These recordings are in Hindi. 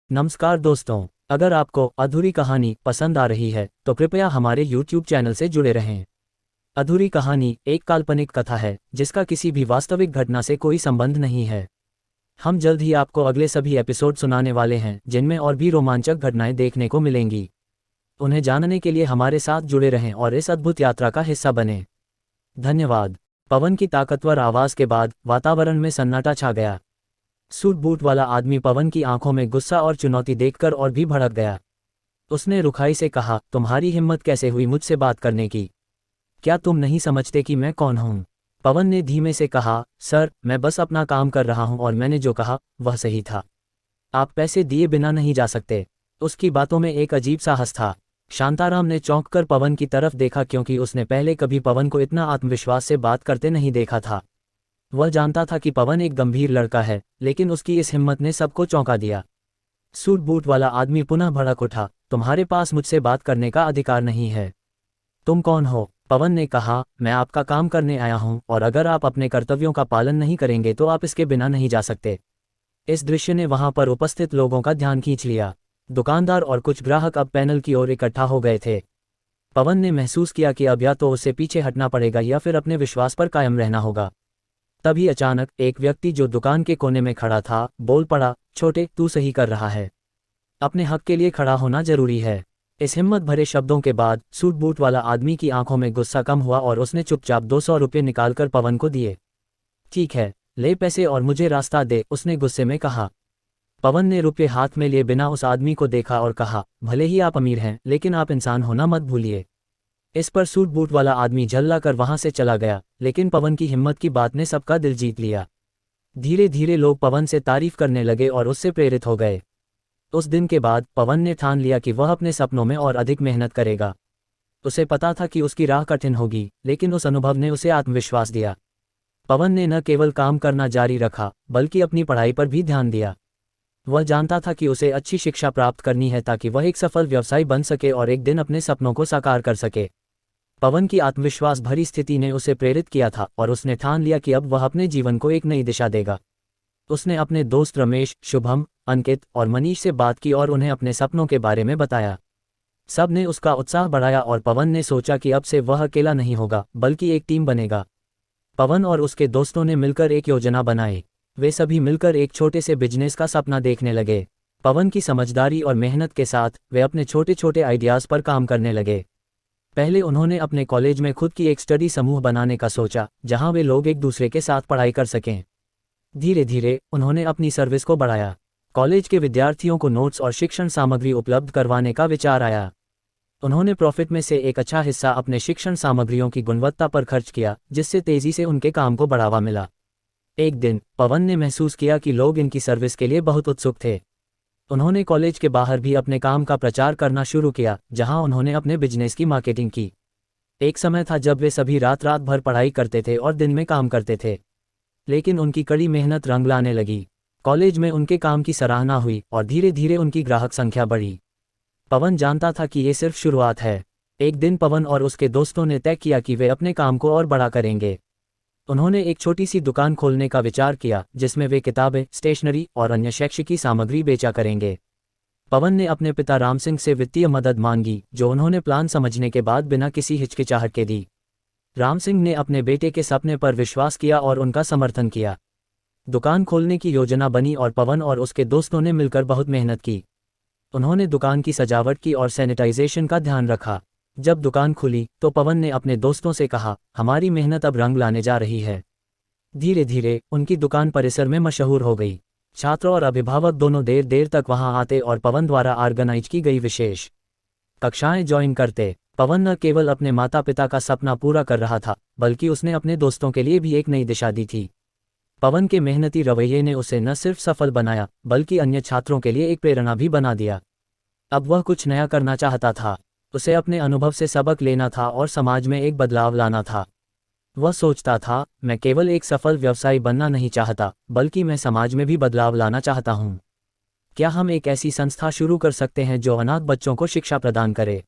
नमस्कार दोस्तों, अगर आपको अधूरी कहानी पसंद आ रही है तो कृपया हमारे YouTube चैनल से जुड़े रहें। अधूरी कहानी एक काल्पनिक कथा है जिसका किसी भी वास्तविक घटना से कोई संबंध नहीं है। हम जल्द ही आपको अगले सभी एपिसोड सुनाने वाले हैं जिनमें और भी रोमांचक घटनाएं देखने को मिलेंगी। उन्हें जानने के लिए हमारे साथ जुड़े रहें और इस अद्भुत यात्रा का हिस्सा बनें। धन्यवाद। पवन की ताकतवर आवाज़ के बाद वातावरण में सन्नाटा छा गया। सूट बूट वाला आदमी पवन की आंखों में गुस्सा और चुनौती देखकर और भी भड़क गया। उसने रुखाई से कहा, तुम्हारी हिम्मत कैसे हुई मुझसे बात करने की? क्या तुम नहीं समझते कि मैं कौन हूँ? पवन ने धीमे से कहा, सर, मैं बस अपना काम कर रहा हूँ और मैंने जो कहा वह सही था। आप पैसे दिए बिना नहीं जा सकते। उसकी बातों में एक अजीब साहस था। शांताराम ने चौंक कर पवन की तरफ देखा क्योंकि उसने पहले कभी पवन को इतना आत्मविश्वास से बात करते नहीं देखा था। वह जानता था कि पवन एक गंभीर लड़का है, लेकिन उसकी इस हिम्मत ने सबको चौंका दिया। सूट बूट वाला आदमी पुनः भड़क उठा, तुम्हारे पास मुझसे बात करने का अधिकार नहीं है। तुम कौन हो? पवन ने कहा, मैं आपका काम करने आया हूं और अगर आप अपने कर्तव्यों का पालन नहीं करेंगे तो आप इसके बिना नहीं जा सकते। इस दृश्य ने वहां पर उपस्थित लोगों का ध्यान खींच लिया। दुकानदार और कुछ ग्राहक अब पैनल की ओर इकट्ठा हो गए थे। पवन ने महसूस किया कि अब या तो उसे पीछे हटना पड़ेगा या फिर अपने विश्वास पर कायम रहना होगा। तभी अचानक एक व्यक्ति जो दुकान के कोने में खड़ा था बोल पड़ा, छोटे, तू सही कर रहा है। अपने हक के लिए खड़ा होना जरूरी है। इस हिम्मत भरे शब्दों के बाद सूट बूट वाला आदमी की आंखों में गुस्सा कम हुआ और उसने चुपचाप 200 रुपये निकालकर पवन को दिए। ठीक है, ले पैसे और मुझे रास्ता दे, उसने गुस्से में कहा। पवन ने रुपये हाथ में लिए बिना उस आदमी को देखा और कहा, भले ही आप अमीर हैं लेकिन आप इंसान होना मत भूलिए। इस पर सूट बूट वाला आदमी झल्ला कर वहां से चला गया, लेकिन पवन की हिम्मत की बात ने सबका दिल जीत लिया। धीरे धीरे लोग पवन से तारीफ करने लगे और उससे प्रेरित हो गए। उस दिन के बाद पवन ने ठान लिया कि वह अपने सपनों में और अधिक मेहनत करेगा। उसे पता था कि उसकी राह कठिन होगी, लेकिन उस अनुभव ने उसे आत्मविश्वास दिया। पवन ने न केवल काम करना जारी रखा बल्कि अपनी पढ़ाई पर भी ध्यान दिया। वह जानता था कि उसे अच्छी शिक्षा प्राप्त करनी है ताकि वह एक सफल व्यवसायी बन सके और एक दिन अपने सपनों को साकार कर सके। पवन की आत्मविश्वास भरी स्थिति ने उसे प्रेरित किया था और उसने ठान लिया कि अब वह अपने जीवन को एक नई दिशा देगा। उसने अपने दोस्त रमेश, शुभम, अंकित और मनीष से बात की और उन्हें अपने सपनों के बारे में बताया। सब ने उसका उत्साह बढ़ाया और पवन ने सोचा कि अब से वह अकेला नहीं होगा बल्कि एक टीम बनेगा। पवन और उसके दोस्तों ने मिलकर एक योजना बनाई। वे सभी मिलकर एक छोटे से बिजनेस का सपना देखने लगे। पवन की समझदारी और मेहनत के साथ वे अपने छोटे छोटे आइडियाज़ पर काम करने लगे। पहले उन्होंने अपने कॉलेज में खुद की एक स्टडी समूह बनाने का सोचा, जहां वे लोग एक दूसरे के साथ पढ़ाई कर सकें। धीरे धीरे उन्होंने अपनी सर्विस को बढ़ाया। कॉलेज के विद्यार्थियों को नोट्स और शिक्षण सामग्री उपलब्ध करवाने का विचार आया। उन्होंने प्रॉफिट में से एक अच्छा हिस्सा अपने शिक्षण सामग्रियों की गुणवत्ता पर खर्च किया, जिससे तेजी से उनके काम को बढ़ावा मिला। एक दिन पवन ने महसूस किया कि लोग इनकी सर्विस के लिए बहुत उत्सुक थे। उन्होंने कॉलेज के बाहर भी अपने काम का प्रचार करना शुरू किया, जहां उन्होंने अपने बिजनेस की मार्केटिंग की। एक समय था जब वे सभी रात रात भर पढ़ाई करते थे और दिन में काम करते थे, लेकिन उनकी कड़ी मेहनत रंग लाने लगी। कॉलेज में उनके काम की सराहना हुई और धीरे धीरे उनकी ग्राहक संख्या बढ़ी। पवन जानता था कि ये सिर्फ शुरुआत है। एक दिन पवन और उसके दोस्तों ने तय किया कि वे अपने काम को और बड़ा करेंगे। उन्होंने एक छोटी सी दुकान खोलने का विचार किया, जिसमें वे किताबें, स्टेशनरी और अन्य शैक्षिकी सामग्री बेचा करेंगे। पवन ने अपने पिता राम सिंह से वित्तीय मदद मांगी, जो उन्होंने प्लान समझने के बाद बिना किसी हिचकिचाहट के दी। राम सिंह ने अपने बेटे के सपने पर विश्वास किया और उनका समर्थन किया। दुकान खोलने की योजना बनी और पवन और उसके दोस्तों ने मिलकर बहुत मेहनत की। उन्होंने दुकान की सजावट की और सैनिटाइजेशन का ध्यान रखा। जब दुकान खुली तो पवन ने अपने दोस्तों से कहा, हमारी मेहनत अब रंग लाने जा रही है। धीरे धीरे उनकी दुकान परिसर में मशहूर हो गई। छात्र और अभिभावक दोनों देर देर तक वहां आते और पवन द्वारा ऑर्गेनाइज की गई विशेष कक्षाएं ज्वाइन करते। पवन न केवल अपने माता पिता का सपना पूरा कर रहा था, बल्कि उसने अपने दोस्तों के लिए भी एक नई दिशा दी थी। पवन के मेहनती रवैये ने उसे न सिर्फ सफल बनाया, बल्कि अन्य छात्रों के लिए एक प्रेरणा भी बना दिया। अब वह कुछ नया करना चाहता था। उसे अपने अनुभव से सबक लेना था और समाज में एक बदलाव लाना था। वह सोचता था, मैं केवल एक सफल व्यवसायी बनना नहीं चाहता, बल्कि मैं समाज में भी बदलाव लाना चाहता हूँ। क्या हम एक ऐसी संस्था शुरू कर सकते हैं जो अनाथ बच्चों को शिक्षा प्रदान करे?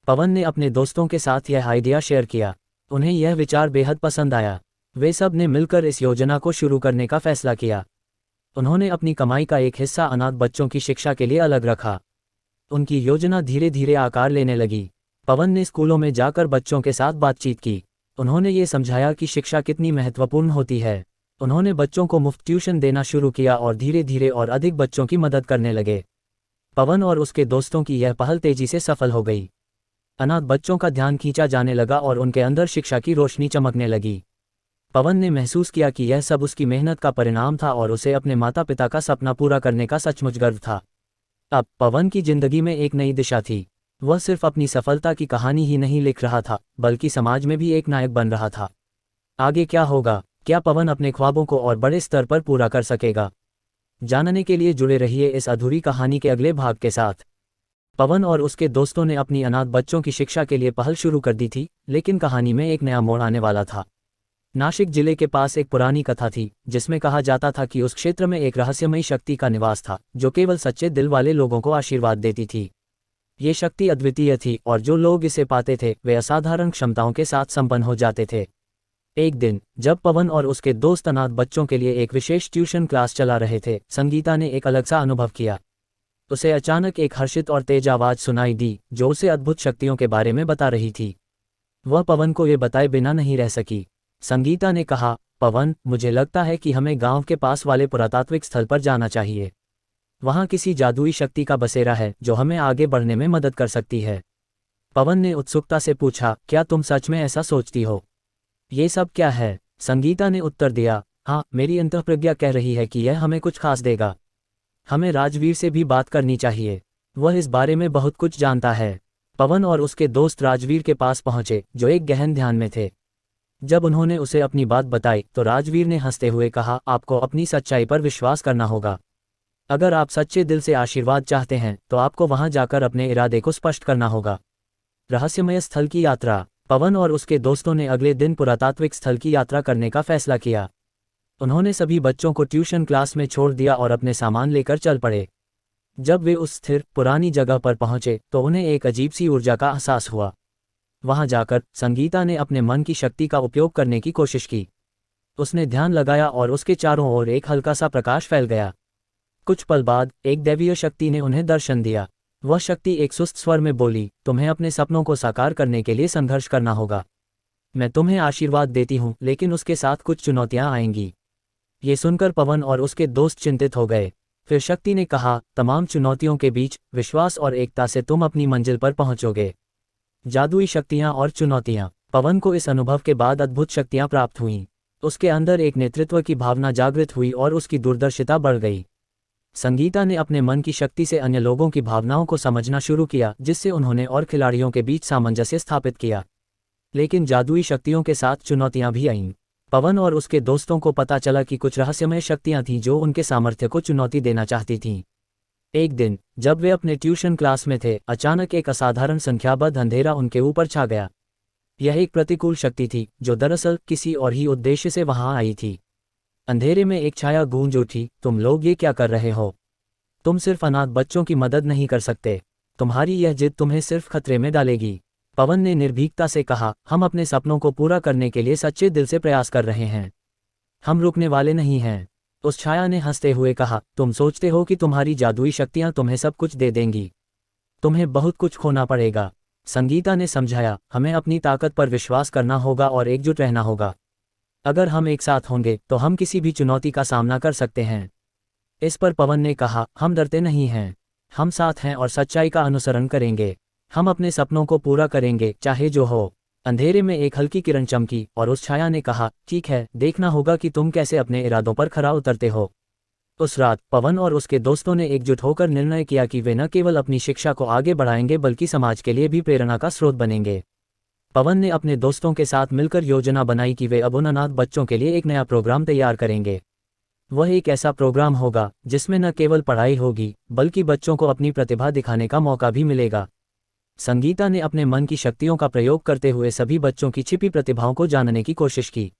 पवन ने अपने दोस्तों के साथ यह आइडिया शेयर किया। उन्हें यह विचार बेहद पसंद आया। वे सब ने मिलकर इस योजना को शुरू करने का फैसला किया। उन्होंने अपनी कमाई का एक हिस्सा अनाथ बच्चों की शिक्षा के लिए अलग रखा। उनकी योजना धीरे धीरे आकार लेने लगी। पवन ने स्कूलों में जाकर बच्चों के साथ बातचीत की। उन्होंने ये समझाया कि शिक्षा कितनी महत्वपूर्ण होती है। उन्होंने बच्चों को मुफ्त ट्यूशन देना शुरू किया और धीरे धीरे और अधिक बच्चों की मदद करने लगे। पवन और उसके दोस्तों की यह पहल तेजी से सफल हो गई। अनाथ बच्चों का ध्यान खींचा जाने लगा और उनके अंदर शिक्षा की रोशनी चमकने लगी। पवन ने महसूस किया कि यह सब उसकी मेहनत का परिणाम था और उसे अपने माता पिता का सपना पूरा करने का सचमुच गर्व था। अब पवन की जिंदगी में एक नई दिशा थी। वह सिर्फ अपनी सफलता की कहानी ही नहीं लिख रहा था, बल्कि समाज में भी एक नायक बन रहा था। आगे क्या होगा? क्या पवन अपने ख्वाबों को और बड़े स्तर पर पूरा कर सकेगा? जानने के लिए जुड़े रहिए इस अधूरी कहानी के अगले भाग के साथ। पवन और उसके दोस्तों ने अपनी अनाथ बच्चों की शिक्षा के लिए पहल शुरू कर दी थी, लेकिन कहानी में एक नया मोड़ आने वाला था। नासिक जिले के पास एक पुरानी कथा थी, जिसमें कहा जाता था कि उस क्षेत्र में एक रहस्यमयी शक्ति का निवास था, जो केवल सच्चे दिल वाले लोगों को आशीर्वाद देती थी। ये शक्ति अद्वितीय थी और जो लोग इसे पाते थे वे असाधारण क्षमताओं के साथ संपन्न हो जाते थे। एक दिन जब पवन और उसके दोस्त अनाथ बच्चों के लिए एक विशेष ट्यूशन क्लास चला रहे थे, संगीता ने एक अलग सा अनुभव किया। उसे अचानक एक हर्षित और तेज आवाज सुनाई दी, जो उसे अद्भुत शक्तियों के बारे में बता रही थी। वह पवन को ये बताए बिना नहीं रह सकी। संगीता ने कहा, पवन, मुझे लगता है कि हमें गांव के पास वाले पुरातात्विक स्थल पर जाना चाहिए। वहां किसी जादुई शक्ति का बसेरा है जो हमें आगे बढ़ने में मदद कर सकती है। पवन ने उत्सुकता से पूछा, क्या तुम सच में ऐसा सोचती हो? ये सब क्या है? संगीता ने उत्तर दिया, हाँ, मेरी अंतःप्रज्ञा कह रही है कि यह हमें कुछ खास देगा। हमें राजवीर से भी बात करनी चाहिए। वह इस बारे में बहुत कुछ जानता है। पवन और उसके दोस्त राजवीर के पास पहुंचे, जो एक गहन ध्यान में थे। जब उन्होंने उसे अपनी बात बताई तो राजवीर ने हंसते हुए कहा, आपको अपनी सच्चाई पर विश्वास करना होगा। अगर आप सच्चे दिल से आशीर्वाद चाहते हैं तो आपको वहां जाकर अपने इरादे को स्पष्ट करना होगा। रहस्यमय स्थल की यात्रा। पवन और उसके दोस्तों ने अगले दिन पुरातात्विक स्थल की यात्रा करने का फैसला किया। उन्होंने सभी बच्चों को ट्यूशन क्लास में छोड़ दिया और अपने सामान लेकर चल पड़े। जब वे उस स्थिर पुरानी जगह पर पहुंचे तो उन्हें एक अजीब सी ऊर्जा का एहसास हुआ। वहां जाकर संगीता ने अपने मन की शक्ति का उपयोग करने की कोशिश की। उसने ध्यान लगाया और उसके चारों ओर एक हल्का सा प्रकाश फैल गया। कुछ पल बाद एक दैवीय शक्ति ने उन्हें दर्शन दिया। वह शक्ति एक सुस्त स्वर में बोली, तुम्हें अपने सपनों को साकार करने के लिए संघर्ष करना होगा। मैं तुम्हें आशीर्वाद देती हूँ, लेकिन उसके साथ कुछ चुनौतियां आएंगी। ये सुनकर पवन और उसके दोस्त चिंतित हो गए। फिर शक्ति ने कहा, तमाम चुनौतियों के बीच विश्वास और एकता से तुम अपनी मंजिल पर पहुंचोगे। जादुई शक्तियां और चुनौतियां। पवन को इस अनुभव के बाद अद्भुत शक्तियां प्राप्त हुईं। उसके अंदर एक नेतृत्व की भावना जागृत हुई और उसकी दूरदर्शिता बढ़ गई। संगीता ने अपने मन की शक्ति से अन्य लोगों की भावनाओं को समझना शुरू किया, जिससे उन्होंने और खिलाड़ियों के बीच सामंजस्य स्थापित किया। लेकिन जादुई शक्तियों के साथ चुनौतियां भी आईं। पवन और उसके दोस्तों को पता चला कि कुछ रहस्यमय शक्तियां थीं जो उनके सामर्थ्य को चुनौती देना चाहती थीं। एक दिन जब वे अपने ट्यूशन क्लास में थे, अचानक एक असाधारण संख्याबद्ध अंधेरा उनके ऊपर छा गया। यह एक प्रतिकूल शक्ति थी जो दरअसल किसी और ही उद्देश्य से वहां आई थी। अंधेरे में एक छाया गूंज उठी, तुम लोग ये क्या कर रहे हो? तुम सिर्फ अनाथ बच्चों की मदद नहीं कर सकते। तुम्हारी यह जिद तुम्हें सिर्फ खतरे में डालेगी। पवन ने निर्भीकता से कहा, हम अपने सपनों को पूरा करने के लिए सच्चे दिल से प्रयास कर रहे हैं। हम रुकने वाले नहीं हैं। उस छाया ने हंसते हुए कहा, तुम सोचते हो कि तुम्हारी जादुई शक्तियां तुम्हें सब कुछ दे देंगी? तुम्हें बहुत कुछ खोना पड़ेगा। संगीता ने समझाया, हमें अपनी ताकत पर विश्वास करना होगा और एकजुट रहना होगा। अगर हम एक साथ होंगे तो हम किसी भी चुनौती का सामना कर सकते हैं। इस पर पवन ने कहा, हम डरते नहीं हैं। हम साथ हैं और सच्चाई का अनुसरण करेंगे। हम अपने सपनों को पूरा करेंगे, चाहे जो हो। अंधेरे में एक हल्की किरण चमकी और उस छाया ने कहा, ठीक है, देखना होगा कि तुम कैसे अपने इरादों पर खरा उतरते हो। उस रात पवन और उसके दोस्तों ने एकजुट होकर निर्णय किया कि वे न केवल अपनी शिक्षा को आगे बढ़ाएंगे बल्कि समाज के लिए भी प्रेरणा का स्रोत बनेंगे। पवन ने अपने दोस्तों के साथ मिलकर योजना बनाई कि वे अब उन अनाथ बच्चों के लिए एक नया प्रोग्राम तैयार करेंगे। वह एक ऐसा प्रोग्राम होगा जिसमें न केवल पढ़ाई होगी बल्कि बच्चों को अपनी प्रतिभा दिखाने का मौका भी मिलेगा। संगीता ने अपने मन की शक्तियों का प्रयोग करते हुए सभी बच्चों की छिपी प्रतिभाओं को जानने की कोशिश की।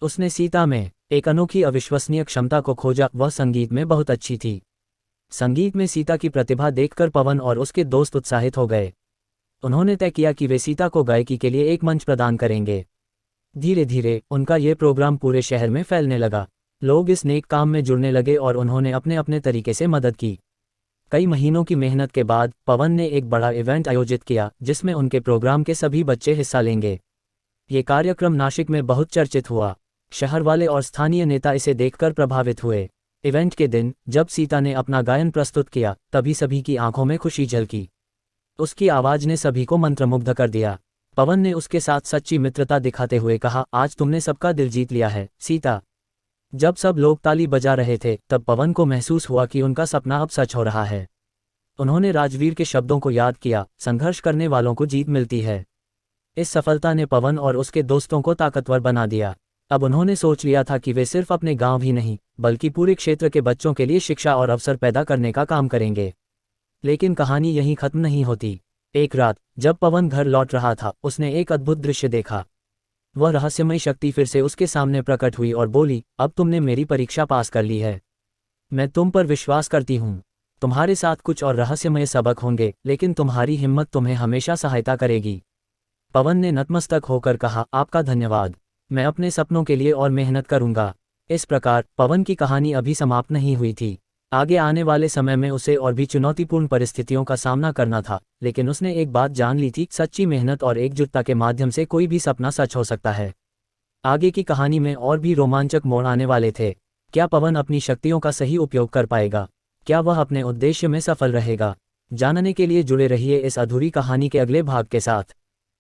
उसने सीता में एक अनोखी अविश्वसनीय क्षमता को खोजा, वह संगीत में बहुत अच्छी थी। संगीत में सीता की प्रतिभा देखकर पवन और उसके दोस्त उत्साहित हो गए। उन्होंने तय किया कि वे सीता को गायकी के लिए एक मंच प्रदान करेंगे। धीरे धीरे उनका ये प्रोग्राम पूरे शहर में फैलने लगा। लोग इस नेक काम में जुड़ने लगे और उन्होंने अपने अपने तरीके से मदद की। कई महीनों की मेहनत के बाद पवन ने एक बड़ा इवेंट आयोजित किया जिसमें उनके प्रोग्राम के सभी बच्चे हिस्सा लेंगे। ये कार्यक्रम नासिक में बहुत चर्चित हुआ। शहर वाले और स्थानीय नेता इसे देखकर प्रभावित हुए। इवेंट के दिन जब सीता ने अपना गायन प्रस्तुत किया तभी सभी की आंखों में खुशी झलकी। उसकी आवाज ने सभी को मंत्रमुग्ध कर दिया। पवन ने उसके साथ सच्ची मित्रता दिखाते हुए कहा, आज तुमने सबका दिल जीत लिया है सीता। जब सब लोग ताली बजा रहे थे तब पवन को महसूस हुआ कि उनका सपना अब सच हो रहा है। उन्होंने राजवीर के शब्दों को याद किया, संघर्ष करने वालों को जीत मिलती है। इस सफलता ने पवन और उसके दोस्तों को ताकतवर बना दिया। अब उन्होंने सोच लिया था कि वे सिर्फ अपने गांव ही नहीं बल्कि पूरे क्षेत्र के बच्चों के लिए शिक्षा और अवसर पैदा करने का काम करेंगे। लेकिन कहानी यहीं खत्म नहीं होती। एक रात जब पवन घर लौट रहा था उसने एक अद्भुत दृश्य देखा। वह रहस्यमयी शक्ति फिर से उसके सामने प्रकट हुई और बोली, अब तुमने मेरी परीक्षा पास कर ली है। मैं तुम पर विश्वास करती हूँ। तुम्हारे साथ कुछ और रहस्यमय सबक होंगे लेकिन तुम्हारी हिम्मत तुम्हें हमेशा सहायता करेगी। पवन ने नतमस्तक होकर कहा, आपका धन्यवाद। मैं अपने सपनों के लिए और मेहनत करूंगा। इस प्रकार पवन की कहानी अभी समाप्त नहीं हुई थी। आगे आने वाले समय में उसे और भी चुनौतीपूर्ण परिस्थितियों का सामना करना था, लेकिन उसने एक बात जान ली थी, सच्ची मेहनत और एकजुटता के माध्यम से कोई भी सपना सच हो सकता है। आगे की कहानी में और भी रोमांचक मोड़ आने वाले थे। क्या पवन अपनी शक्तियों का सही उपयोग कर पाएगा? क्या वह अपने उद्देश्य में सफल रहेगा? जानने के लिए जुड़े रहिए इस अधूरी कहानी के अगले भाग के साथ।